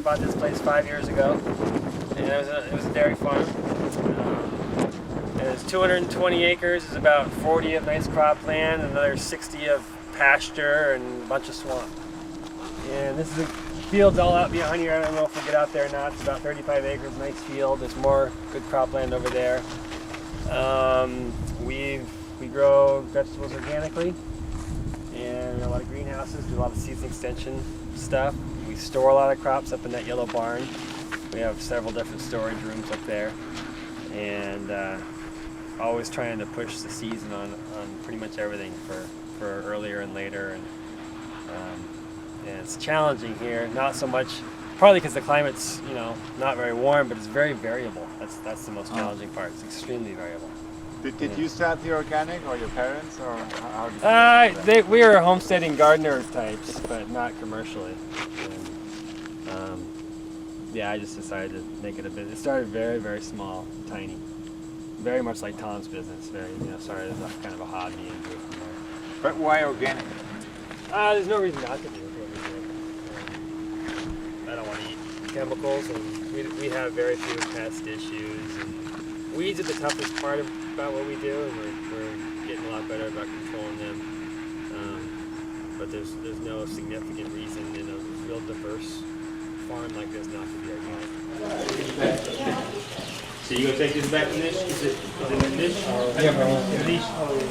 We bought this place 5 years ago, and it was a dairy farm. It's 220 acres. It's about 40 of nice cropland, another 60 of pasture, and a bunch of swamp. And this is the fields all out behind here. I don't know if we'll get out there or not. It's about 35 acres, nice field. There's more good cropland over there. We grow vegetables organically, and a lot of greenhouses, do a lot of season extension stuff. We store a lot of crops up in that yellow barn. We have several different storage rooms up there, and always trying to push the season on pretty much everything for earlier and later. And it's challenging here, not so much, partly because the climate's not very warm, but it's very variable. That's the most challenging part. It's extremely variable. Did you start the organic, or your parents, or how did you we were homesteading gardener types, but not commercially. And, I just decided to make it a bit. It started very, very small, tiny, very much like Tom's business. Started as kind of a hobby and grew from there. But why organic? There's no reason not to do what we do. I don't want to eat chemicals, and we have very few pest issues. And weeds are the toughest part about what we do, and we're getting a lot better about controlling them. But there's no significant reason in a real diverse farm like this not to be organic. So you gonna take this back in this? Is it in the dish? Yeah, bro. In the dish?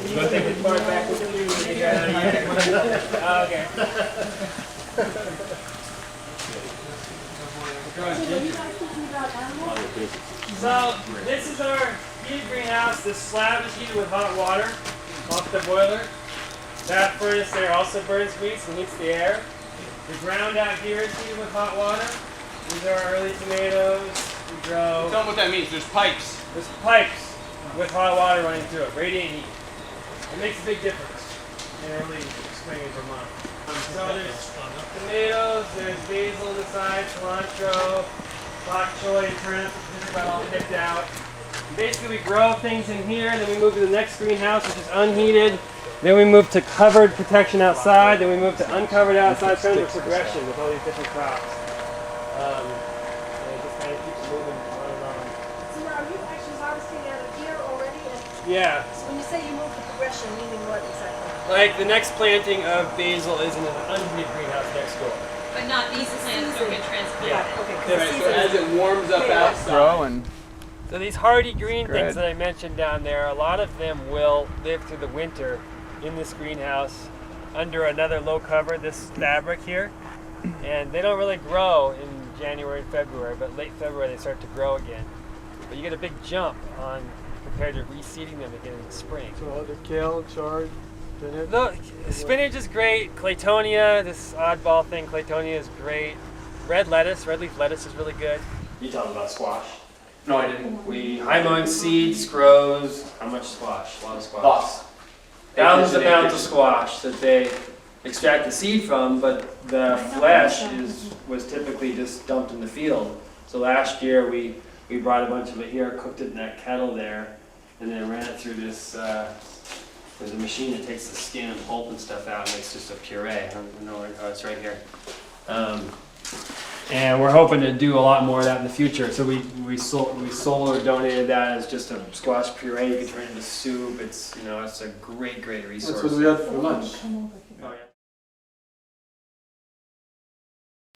You gonna take this part back with you? Okay. So this is our heated greenhouse. This slab is heated with hot water off the boiler. That furnace there also burns grease and heats the air. The ground out here is heated with hot water. These are our early tomatoes. We grow. Tell them what that means. There's pipes. There's pipes with hot water running through it, radiant heat. It makes a big difference in early spring in Vermont. So there's tomatoes, there's basil on the side, cilantro, bok choy, turnips, just about all picked out. Basically, we grow things in here, and then we move to the next greenhouse, which is unheated. Then we move to covered protection outside. Then we move to uncovered outside, kind of a progression with all these different crops. And it just kind of keeps moving on and on. So now, are you actually harvesting out of here already? Yeah. So when you say you move to progression, meaning what exactly? Like the next planting of basil is in an unheated greenhouse next door. But not these plants don't get transplanted. Yeah. Okay. Right, so as it warms up outside. Grow and So these hardy green Great. things that I mentioned down there, a lot of them will live through the winter in this greenhouse under another low cover, this fabric here. And they don't really grow in January and February, but late February they start to grow again. But you get a big jump on compared to reseeding them again in the spring. So the kale, chard, spinach? No, spinach is great. Claytonia, this oddball thing, Claytonia is great. Red leaf lettuce is really good. You tell them about squash. No, I didn't. High mowing seeds grows how much squash? A lot of squash. Lots. Thousands of Acres and pounds of acres. squash that they extract the seed from, but the flesh was typically just dumped in the field. So last year we brought a bunch of it here, cooked it in that kettle there, and then ran it through this. There's a machine that takes the skin and pulp and stuff out and makes just a puree. I don't know where it's right here. And we're hoping to do a lot more of that in the future. So we sold or donated that as just a squash puree. You can turn it into soup. It's it's a great resource. That's what we had for lunch.